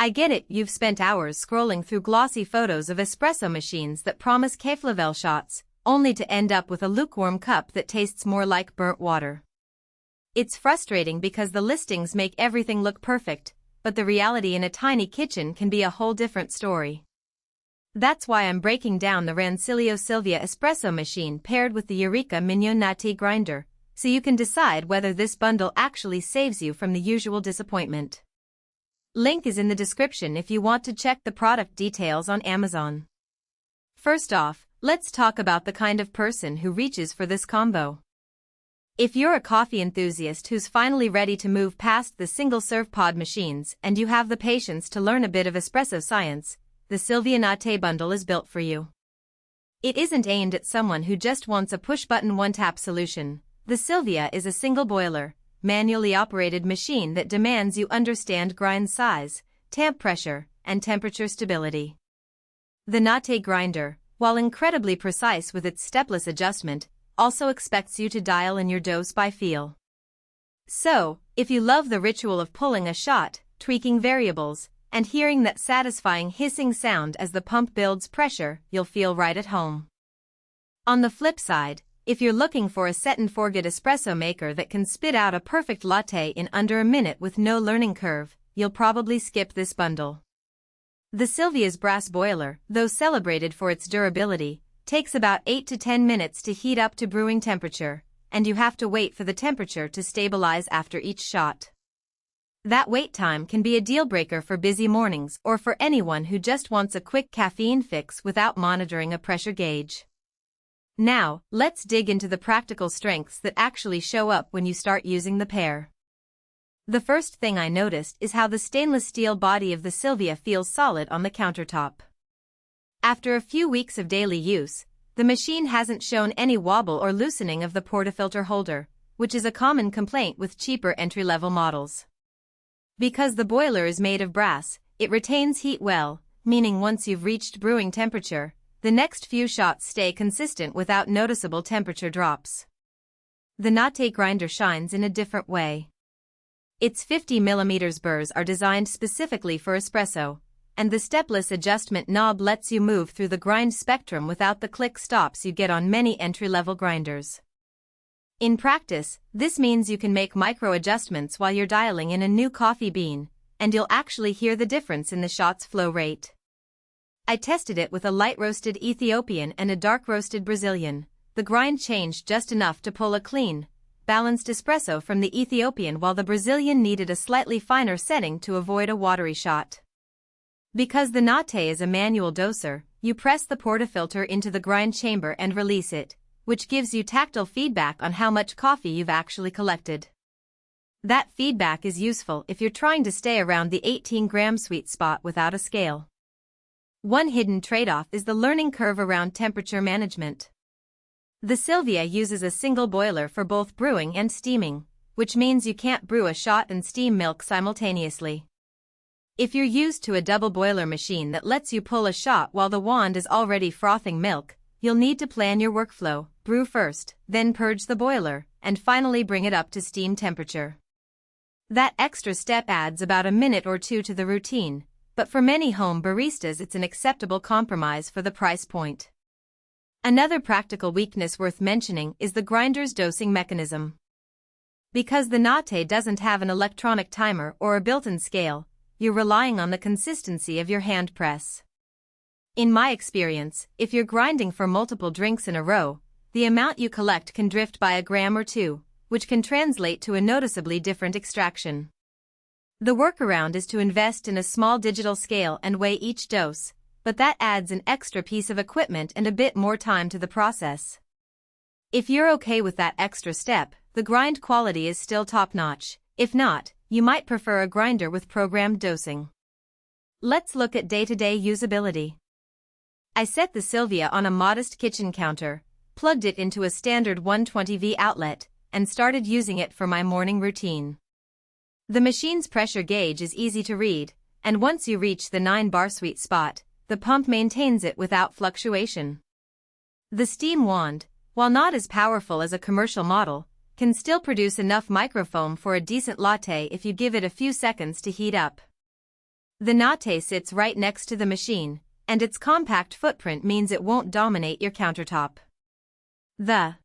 I get it, you've spent hours scrolling through glossy photos of espresso machines that promise café-level shots, only to end up with a lukewarm cup that tastes more like burnt water. It's frustrating because the listings make everything look perfect, but the reality in a tiny kitchen can be a whole different story. That's why I'm breaking down the Rancilio Silvia Espresso machine paired with the Eureka Mignon Notte grinder, so you can decide whether this bundle actually saves you from the usual disappointment. Link is in the description if you want to check the product details on Amazon. First off, let's talk about the kind of person who reaches for this combo. If you're a coffee enthusiast who's finally ready to move past the single-serve pod machines and you have the patience to learn a bit of espresso science, the Silvia Notte bundle is built for you. It isn't aimed at someone who just wants a push-button one-tap solution. The Silvia is a single-boiler, manually operated machine that demands you understand grind size, tamp pressure, and temperature stability. The Notte grinder, while incredibly precise with its stepless adjustment, also expects you to dial in your dose by feel. So, if you love the ritual of pulling a shot, tweaking variables, and hearing that satisfying hissing sound as the pump builds pressure, you'll feel right at home. On the flip side, if you're looking for a set-and-forget espresso maker that can spit out a perfect latte in under a minute with no learning curve, you'll probably skip this bundle. The Silvia's brass boiler, though celebrated for its durability, takes about 8 to 10 minutes to heat up to brewing temperature, and you have to wait for the temperature to stabilize after each shot. That wait time can be a deal-breaker for busy mornings or for anyone who just wants a quick caffeine fix without monitoring a pressure gauge. Now, let's dig into the practical strengths that actually show up when you start using the pair. The first thing I noticed is how the stainless steel body of the Silvia feels solid on the countertop. After a few weeks of daily use, the machine hasn't shown any wobble or loosening of the portafilter holder, which is a common complaint with cheaper entry-level models. Because the boiler is made of brass, it retains heat well, meaning once you've reached brewing temperature, the next few shots stay consistent without noticeable temperature drops. The Notte grinder shines in a different way. Its 50mm burrs are designed specifically for espresso, and the stepless adjustment knob lets you move through the grind spectrum without the click stops you get on many entry-level grinders. In practice, this means you can make micro-adjustments while you're dialing in a new coffee bean, and you'll actually hear the difference in the shot's flow rate. I tested it with a light-roasted Ethiopian and a dark-roasted Brazilian. The grind changed just enough to pull a clean, balanced espresso from the Ethiopian while the Brazilian needed a slightly finer setting to avoid a watery shot. Because the Notte is a manual doser, you press the portafilter into the grind chamber and release it, which gives you tactile feedback on how much coffee you've actually collected. That feedback is useful if you're trying to stay around the 18-gram sweet spot without a scale. One hidden trade-off is the learning curve around temperature management. The Silvia uses a single boiler for both brewing and steaming, which means you can't brew a shot and steam milk simultaneously. If you're used to a double boiler machine that lets you pull a shot while the wand is already frothing milk, you'll need to plan your workflow, brew first, then purge the boiler, and finally bring it up to steam temperature. That extra step adds about a minute or two to the routine, but for many home baristas it's an acceptable compromise for the price point. Another practical weakness worth mentioning is the grinder's dosing mechanism. Because the Notte doesn't have an electronic timer or a built-in scale, you're relying on the consistency of your hand press. In my experience, if you're grinding for multiple drinks in a row, the amount you collect can drift by a gram or two, which can translate to a noticeably different extraction. The workaround is to invest in a small digital scale and weigh each dose, but that adds an extra piece of equipment and a bit more time to the process. If you're okay with that extra step, the grind quality is still top-notch. If not, you might prefer a grinder with programmed dosing. Let's look at day-to-day usability. I set the Silvia on a modest kitchen counter, plugged it into a standard 120V outlet, and started using it for my morning routine. The machine's pressure gauge is easy to read, and once you reach the 9-bar sweet spot, the pump maintains it without fluctuation. The steam wand, while not as powerful as a commercial model, can still produce enough microfoam for a decent latte if you give it a few seconds to heat up. The Notte sits right next to the machine, and its compact footprint means it won't dominate your countertop. The